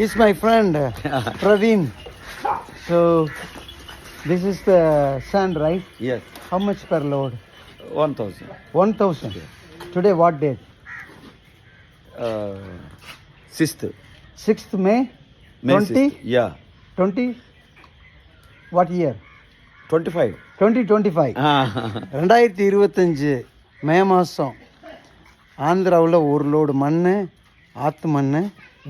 He's my friend, Praveen. So, this is the sand, right? Yes. How much per load? 1,000. 1,000. Today, what date? 6th. 6th May? May 20? 6th. Yeah. 20? What year? 25. 2025. Ah. 2025 மே மாதம் ஆந்திராவில் ஒரு load மண் ஆற்று மண்.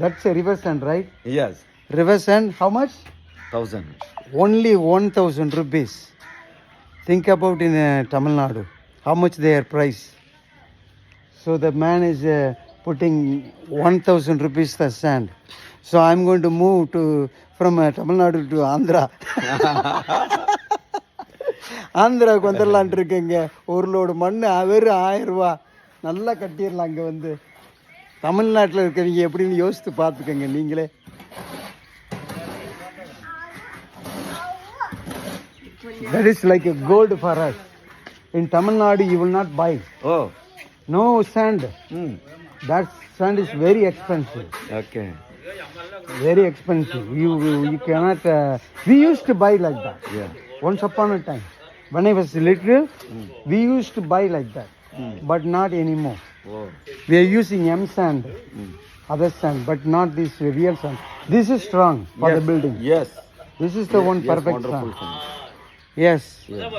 That's river sand, right? Yes. River sand. How much? 1,000. Only 1,000 rupees. Think about in Tamil Nadu, how much their price. So the man is putting 1,000 rupees the sand. So I'm going to move from Tamil Nadu to Andhra. ஆந்திராவுக்கு வந்துடலான் இருக்கேங்க. ஒரு load மண் வெறும் 1000 ரூபா. நல்லா கட்டிடலாம். அங்கே வந்து தமிழ்நாட்டில் இருக்கிறவங்க எப்படின்னு யோசித்து பார்த்துக்கோங்க நீங்களே. That is like a gold for us. In Tamil Nadu, you will not buy. Oh. No sand. Mm. That sand is very expensive. Okay. Very expensive. You cannot. We used to buy like that. Yeah. Once upon a time, when I was little, we used to buy like that, but not anymore. Oh. We are using M sand, other sand, but not this real sand. This is strong for Yes. the building. Yes. This is the one Yes, perfect wonderful sand. sand. Yes. Yeah.